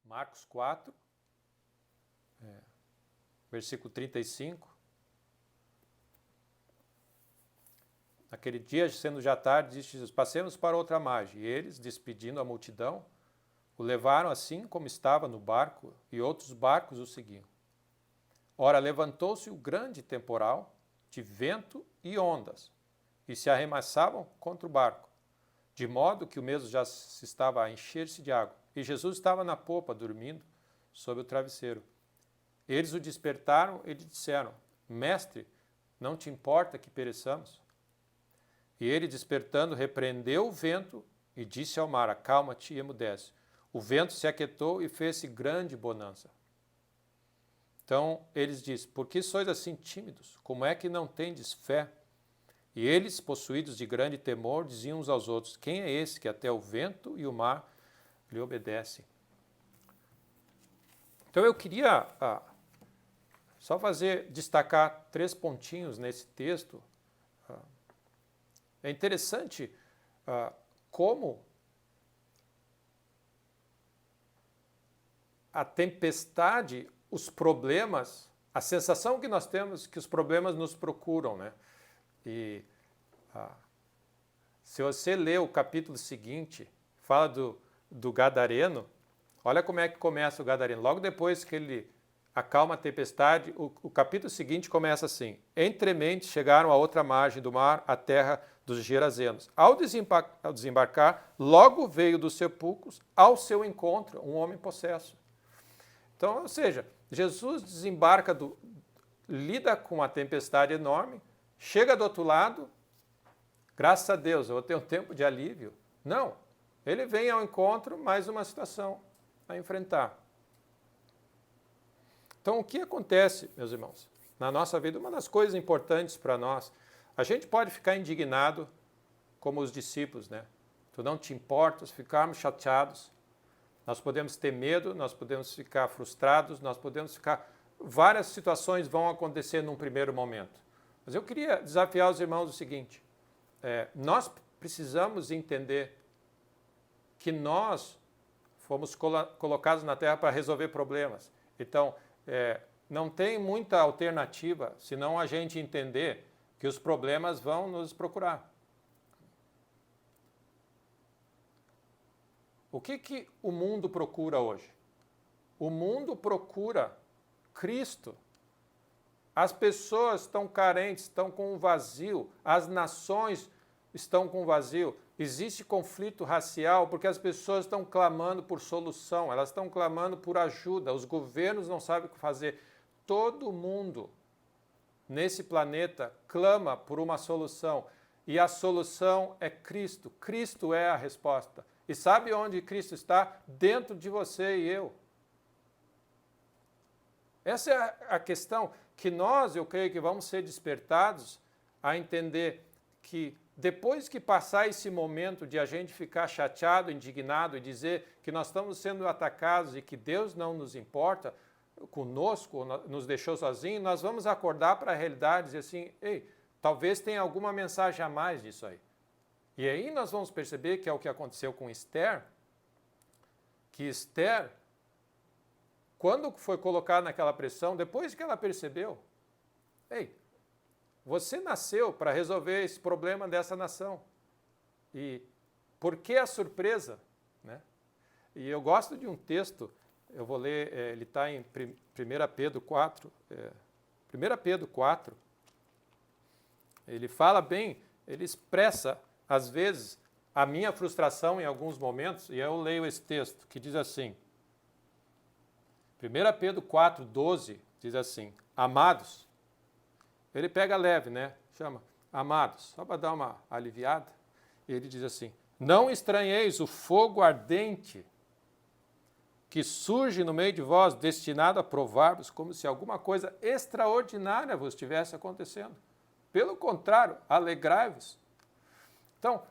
Marcos 4, versículo 35. Naquele dia, sendo já tarde, disse Jesus: passemos para outra margem. E eles, despedindo a multidão, o levaram assim como estava no barco, e outros barcos o seguiam. Ora, levantou-se o grande temporal de vento e ondas, e se arremessavam contra o barco, de modo que o mesmo já se estava a encher-se de água. E Jesus estava na popa, dormindo sob o travesseiro. Eles o despertaram e lhe disseram: Mestre, não te importa que pereçamos? E ele, despertando, repreendeu o vento e disse ao mar: acalma-te e emudece. O vento se aquietou e fez-se grande bonança. Então eles dizem: por que sois assim tímidos? Como é que não tendes fé? E eles, possuídos de grande temor, diziam uns aos outros: quem é esse que até o vento e o mar lhe obedecem? Então eu queria só destacar 3 pontinhos nesse texto. É interessante como a tempestade, os problemas, a sensação que nós temos que os problemas nos procuram, né? E se você ler o capítulo seguinte, fala do Gadareno, olha como é que começa o Gadareno. Logo depois que ele acalma a tempestade, o capítulo seguinte começa assim: entremente chegaram à outra margem do mar, a terra dos Gerazenos. Ao desembarcar, logo veio dos sepulcros ao seu encontro um homem possesso. Então, ou seja, Jesus desembarca, lida com uma tempestade enorme, chega do outro lado, graças a Deus, eu vou ter um tempo de alívio. Não, ele vem ao encontro, mais uma situação a enfrentar. Então, o que acontece, meus irmãos, na nossa vida? Uma das coisas importantes para nós, a gente pode ficar indignado, como os discípulos, né? Tu não te importas, ficarmos chateados, nós podemos ter medo, nós podemos ficar frustrados, nós podemos ficar... Várias situações vão acontecer num primeiro momento. Mas eu queria desafiar os irmãos o seguinte: nós precisamos entender que nós fomos colocados na Terra para resolver problemas. Então, não tem muita alternativa senão a gente entender que os problemas vão nos procurar. O que o mundo procura hoje? O mundo procura Cristo. As pessoas estão carentes, estão com um vazio, as nações estão com vazio. Existe conflito racial porque as pessoas estão clamando por solução, elas estão clamando por ajuda, os governos não sabem o que fazer. Todo mundo nesse planeta clama por uma solução e a solução é Cristo. Cristo é a resposta. E sabe onde Cristo está? Dentro de você e eu. Essa é a questão que nós, eu creio que vamos ser despertados a entender que depois que passar esse momento de a gente ficar chateado, indignado e dizer que nós estamos sendo atacados e que Deus não nos importa conosco, nos deixou sozinhos, nós vamos acordar para a realidade e dizer assim: ei, talvez tenha alguma mensagem a mais disso aí. E aí nós vamos perceber que é o que aconteceu com Esther, que Esther, quando foi colocada naquela pressão, depois que ela percebeu, ei, você nasceu para resolver esse problema dessa nação. E por que a surpresa? Né? E eu gosto de um texto, eu vou ler, ele está em 1 Pedro 4. 1 Pedro 4, ele fala bem, ele expressa, às vezes, a minha frustração em alguns momentos, e eu leio esse texto, que diz assim, 1 Pedro 4, 12, diz assim: amados, ele pega leve, né? Chama amados, só para dar uma aliviada. Ele diz assim: não estranheis o fogo ardente que surge no meio de vós, destinado a provar-vos como se alguma coisa extraordinária vos estivesse acontecendo. Pelo contrário, alegrai-vos. Então,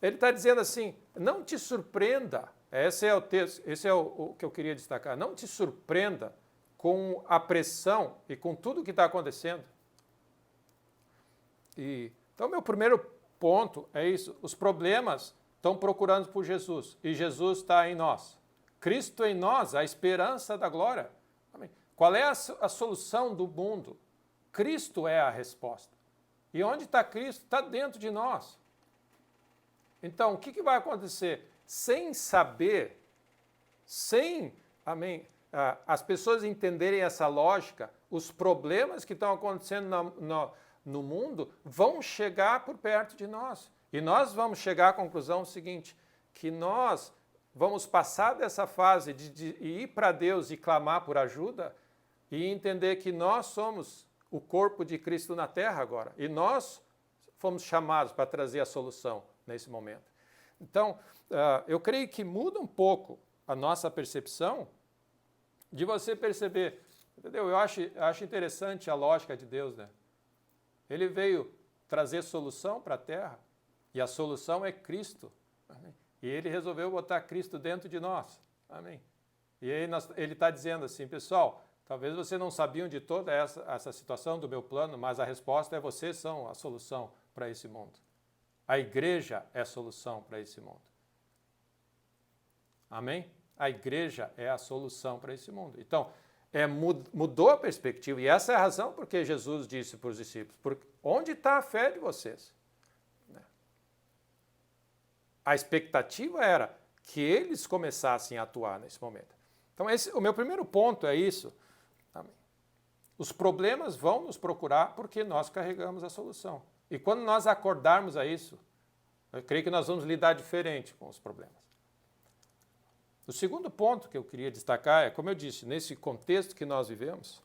ele está dizendo assim: não te surpreenda. Esse é o texto, esse é o que eu queria destacar. Não te surpreenda com a pressão e com tudo que está acontecendo. Então, meu primeiro ponto é isso. Os problemas estão procurando por Jesus e Jesus está em nós. Cristo em nós, a esperança da glória. Amém. Qual é a solução do mundo? Cristo é a resposta. E onde está Cristo? Está dentro de nós. Então, o que vai acontecer? Sem saber, as pessoas entenderem essa lógica, os problemas que estão acontecendo no mundo vão chegar por perto de nós. E nós vamos chegar à conclusão seguinte, que nós vamos passar dessa fase de ir para Deus e clamar por ajuda e entender que nós somos o corpo de Cristo na terra agora. E nós fomos chamados para trazer a solução nesse momento. Então, eu creio que muda um pouco a nossa percepção de você perceber, entendeu? Eu acho interessante a lógica de Deus, né? Ele veio trazer solução para a terra e a solução é Cristo. Amém? E ele resolveu botar Cristo dentro de nós. Amém? E aí ele está dizendo assim, pessoal, talvez vocês não sabiam de toda essa situação do meu plano, mas a resposta é vocês são a solução para esse mundo. A igreja é a solução para esse mundo. Amém? A igreja é a solução para esse mundo. Então, mudou a perspectiva. E essa é a razão porque Jesus disse para os discípulos, onde está a fé de vocês? A expectativa era que eles começassem a atuar nesse momento. Então, o meu primeiro ponto é isso. Amém. Os problemas vão nos procurar porque nós carregamos a solução. E quando nós acordarmos a isso, eu creio que nós vamos lidar diferente com os problemas. O segundo ponto que eu queria destacar é, como eu disse, nesse contexto que nós vivemos,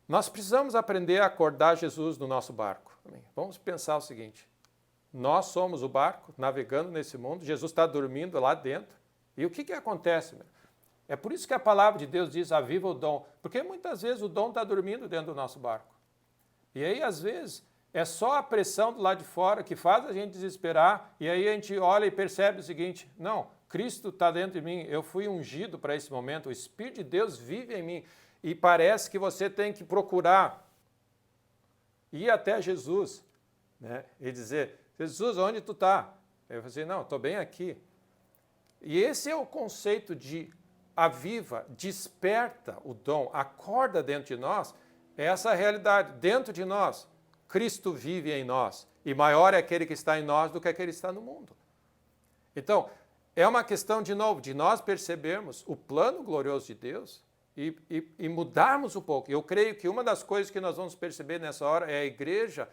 nós precisamos aprender a acordar Jesus no nosso barco. Amém. Vamos pensar o seguinte, nós somos o barco navegando nesse mundo, Jesus está dormindo lá dentro, e o que acontece? É por isso que a palavra de Deus diz, aviva o dom, porque muitas vezes o dom está dormindo dentro do nosso barco. E aí, às vezes, é só a pressão do lado de fora que faz a gente desesperar, e aí a gente olha e percebe o seguinte, não, Cristo está dentro de mim, eu fui ungido para esse momento, o Espírito de Deus vive em mim, e parece que você tem que procurar ir até Jesus, né, e dizer, Jesus, onde tu está? Eu falei assim, não, estou bem aqui. E esse é o conceito de aviva, desperta o dom, acorda dentro de nós, é essa realidade, dentro de nós, Cristo vive em nós, e maior é aquele que está em nós do que aquele que está no mundo. Então, é uma questão, de novo, de nós percebermos o plano glorioso de Deus e mudarmos um pouco. Eu creio que uma das coisas que nós vamos perceber nessa hora é a igreja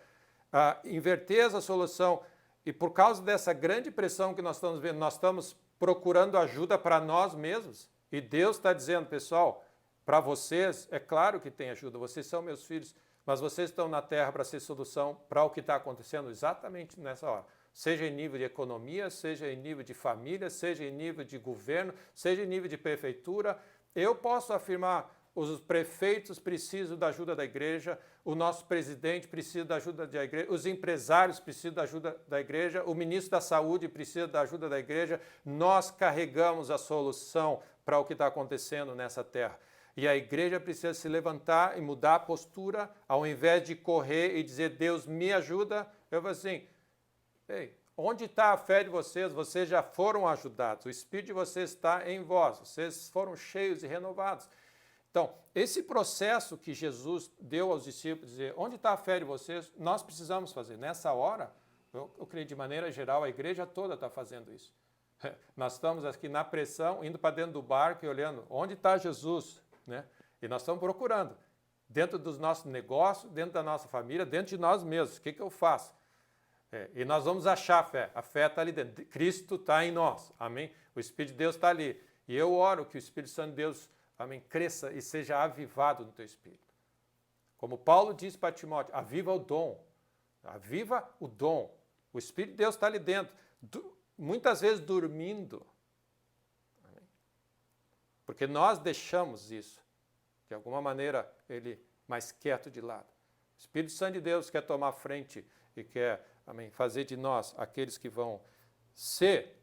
inverter essa solução. E por causa dessa grande pressão que nós estamos vendo, nós estamos procurando ajuda para nós mesmos. E Deus está dizendo, pessoal, para vocês, é claro que tem ajuda, vocês são meus filhos, mas vocês estão na terra para ser solução para o que está acontecendo exatamente nessa hora. Seja em nível de economia, seja em nível de família, seja em nível de governo, seja em nível de prefeitura. Eu posso afirmar, os prefeitos precisam da ajuda da igreja, o nosso presidente precisa da ajuda da igreja, os empresários precisam da ajuda da igreja, o ministro da saúde precisa da ajuda da igreja. Nós carregamos a solução para o que está acontecendo nessa terra. E a igreja precisa se levantar e mudar a postura, ao invés de correr e dizer, Deus me ajuda. Eu falo assim, ei, onde está a fé de vocês? Vocês já foram ajudados, o Espírito de vocês está em vós, vocês foram cheios e renovados. Então, esse processo que Jesus deu aos discípulos, dizer, onde está a fé de vocês? Nós precisamos fazer. Nessa hora, eu creio de maneira geral, a igreja toda está fazendo isso. Nós estamos aqui na pressão, indo para dentro do barco e olhando, onde está Jesus? Né? E nós estamos procurando, dentro dos nossos negócios, dentro da nossa família, dentro de nós mesmos, o que eu faço? E nós vamos achar a fé está ali dentro, Cristo está em nós, amém? O Espírito de Deus está ali, e eu oro que o Espírito Santo de Deus, amém, cresça e seja avivado no teu Espírito. Como Paulo diz para Timóteo, aviva o dom, o Espírito de Deus está ali dentro, muitas vezes dormindo, amém? Porque nós deixamos isso, de alguma maneira, ele mais quieto de lado. O Espírito Santo de Deus quer tomar frente e quer, amém, fazer de nós aqueles que vão ser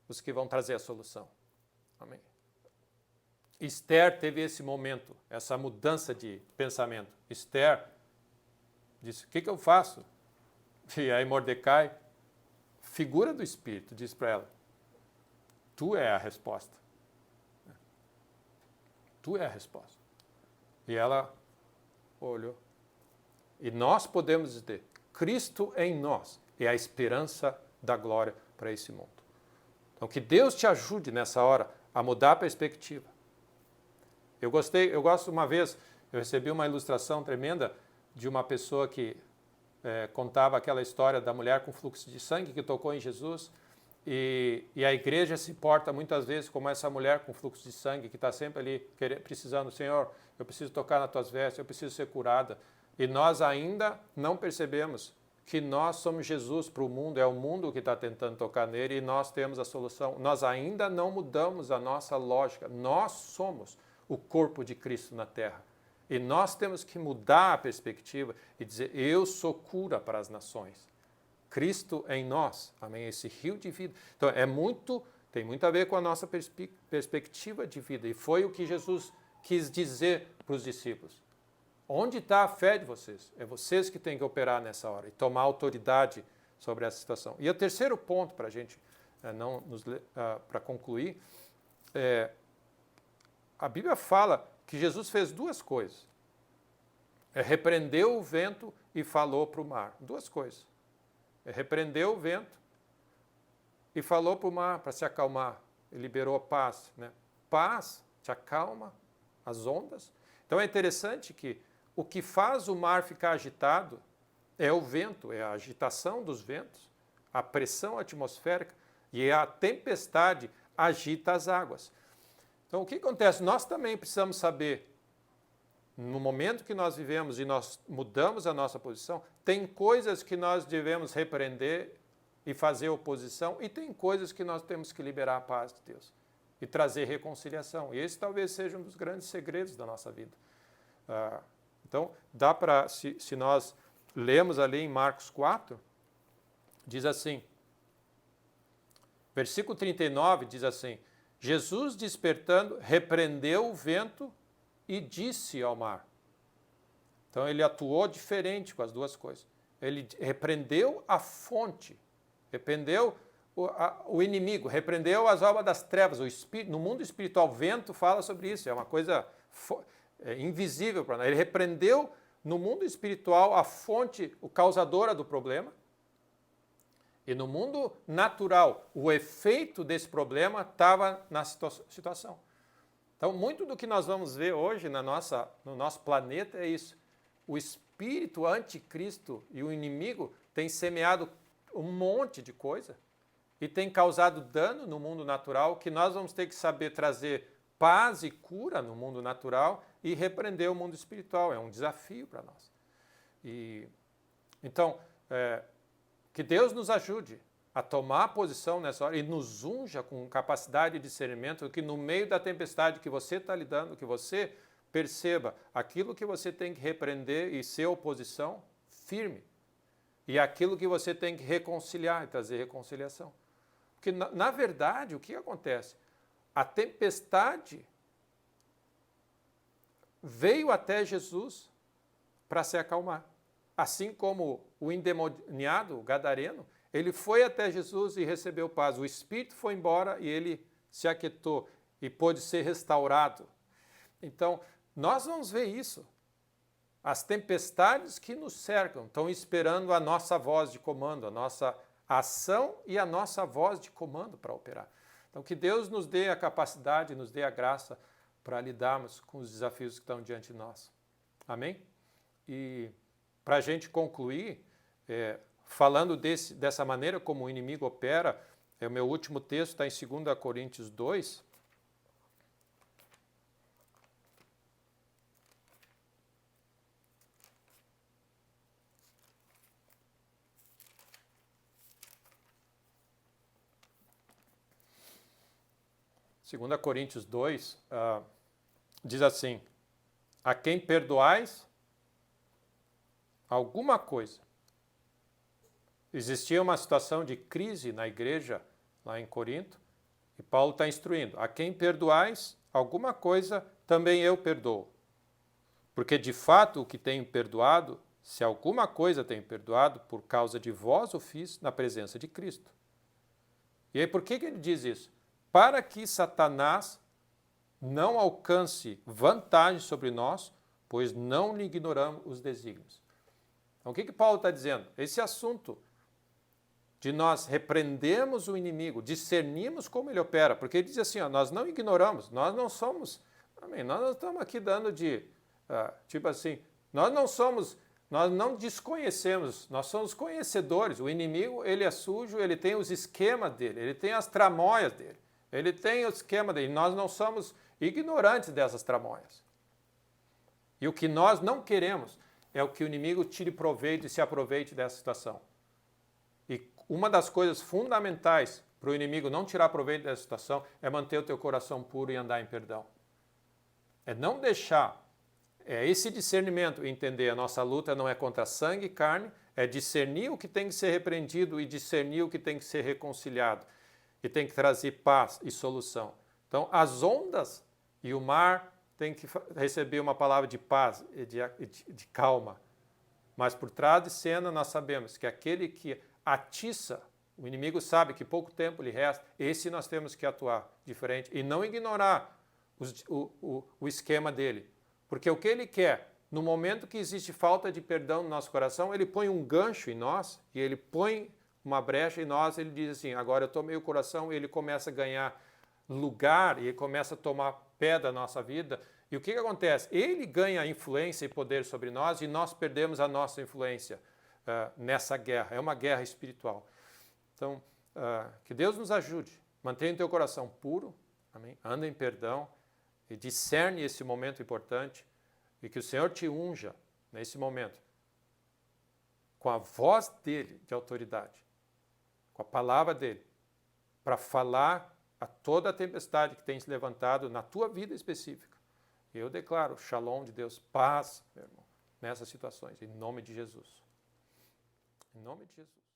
os que vão trazer a solução. Amém. Esther teve esse momento, essa mudança de pensamento. Esther disse, o que eu faço? E aí Mordecai, figura do Espírito, disse para ela, Tu é a resposta. Tu é a resposta. E ela olhou. E nós podemos dizer, Cristo em nós é a esperança da glória para esse mundo. Então, que Deus te ajude nessa hora a mudar a perspectiva. Eu gosto uma vez, eu recebi uma ilustração tremenda de uma pessoa que contava aquela história da mulher com fluxo de sangue que tocou em Jesus. E a igreja se porta muitas vezes como essa mulher com fluxo de sangue que está sempre ali precisando, Senhor, eu preciso tocar nas tuas vestes, eu preciso ser curada. E nós ainda não percebemos que nós somos Jesus para o mundo, é o mundo que está tentando tocar nele e nós temos a solução. Nós ainda não mudamos a nossa lógica, nós somos o corpo de Cristo na terra. E nós temos que mudar a perspectiva e dizer, eu sou cura para as nações. Cristo em nós, amém? Esse rio de vida. Então, tem muito a ver com a nossa perspectiva de vida. E foi o que Jesus quis dizer para os discípulos. Onde está a fé de vocês? É vocês que têm que operar nessa hora e tomar autoridade sobre essa situação. E o terceiro ponto para a gente, para concluir, a Bíblia fala que Jesus fez duas coisas. Repreendeu o vento e falou para o mar. Duas coisas. Repreendeu o vento e falou para o mar para se acalmar. Ele liberou a paz. Né? Paz te acalma as ondas. Então é interessante que o que faz o mar ficar agitado é o vento, é a agitação dos ventos, a pressão atmosférica e a tempestade agita as águas. Então o que acontece? Nós também precisamos saber, no momento que nós vivemos e nós mudamos a nossa posição, tem coisas que nós devemos repreender e fazer oposição e tem coisas que nós temos que liberar a paz de Deus e trazer reconciliação. E esse talvez seja um dos grandes segredos da nossa vida. Então, dá para, se nós lemos ali em Marcos 4, diz assim, versículo 39 diz assim, Jesus despertando, repreendeu o vento e disse ao mar. Então ele atuou diferente com as duas coisas. Ele repreendeu a fonte, repreendeu o inimigo, repreendeu as obras das trevas. O espírito, no mundo espiritual, o vento fala sobre isso, é uma coisa invisível para nós. Ele repreendeu no mundo espiritual a fonte, o causadora do problema. E no mundo natural, o efeito desse problema estava na situação. Então, muito do que nós vamos ver hoje no nosso planeta é isso. O espírito anticristo e o inimigo têm semeado um monte de coisa e tem causado dano no mundo natural que nós vamos ter que saber trazer paz e cura no mundo natural e repreender o mundo espiritual. É um desafio para nós. Então, que Deus nos ajude a tomar posição nessa hora e nos unja com capacidade de discernimento, que no meio da tempestade que você está lidando, que você perceba aquilo que você tem que repreender e ser oposição firme. E aquilo que você tem que reconciliar e trazer reconciliação. Porque, na verdade, o que acontece? A tempestade veio até Jesus para se acalmar. Assim como o endemoniado, o gadareno, ele foi até Jesus e recebeu paz. O espírito foi embora e ele se aquietou e pôde ser restaurado. Então, nós vamos ver isso. As tempestades que nos cercam estão esperando a nossa voz de comando, a nossa ação e a nossa voz de comando para operar. Então, que Deus nos dê a capacidade, nos dê a graça para lidarmos com os desafios que estão diante de nós. Amém? E para a gente concluir, falando dessa maneira como o inimigo opera, o meu último texto está em 2 Coríntios 2. Segunda Coríntios 2, diz assim, a quem perdoais alguma coisa. Existia uma situação de crise na igreja, lá em Corinto, e Paulo está instruindo, a quem perdoais alguma coisa, também eu perdoo. Porque de fato o que tenho perdoado, se alguma coisa tenho perdoado, por causa de vós o fiz na presença de Cristo. E aí por que ele diz isso? para que Satanás não alcance vantagem sobre nós, pois não lhe ignoramos os desígnios. Então, o que Paulo está dizendo? Esse assunto de nós repreendermos o inimigo, discernirmos como ele opera, porque ele diz assim, ó, nós não ignoramos, nós não somos, nós não estamos aqui dando de, tipo assim, nós não desconhecemos, nós somos conhecedores. O inimigo, ele é sujo, ele tem os esquemas dele, ele tem as tramóias dele, ele tem o esquema dele. Nós não somos ignorantes dessas tramóias. E o que nós não queremos é o que o inimigo tire proveito e se aproveite dessa situação. E uma das coisas fundamentais para o inimigo não tirar proveito dessa situação é manter o teu coração puro e andar em perdão. É não deixar, é esse discernimento, entender a nossa luta não é contra sangue e carne, é discernir o que tem que ser repreendido e discernir o que tem que ser reconciliado. E tem que trazer paz e solução. Então, as ondas e o mar têm que receber uma palavra de paz e de calma. Mas por trás de cena nós sabemos que aquele que atiça, o inimigo sabe que pouco tempo lhe resta, esse nós temos que atuar diferente e não ignorar o esquema dele. Porque o que ele quer, no momento que existe falta de perdão no nosso coração, ele põe um gancho em nós e ele põe uma brecha em nós, ele diz assim, agora eu tomei o coração, e ele começa a ganhar lugar e ele começa a tomar pé da nossa vida. E o que acontece? Ele ganha influência e poder sobre nós e nós perdemos a nossa influência nessa guerra. É uma guerra espiritual. Então, que Deus nos ajude. Mantenha o teu coração puro, amém? Anda em perdão e discerne esse momento importante e que o Senhor te unja nesse momento com a voz dele de autoridade, com a palavra dele, para falar a toda a tempestade que tem se levantado na tua vida específica. E eu declaro shalom de Deus, paz, meu irmão, nessas situações, em nome de Jesus. Em nome de Jesus.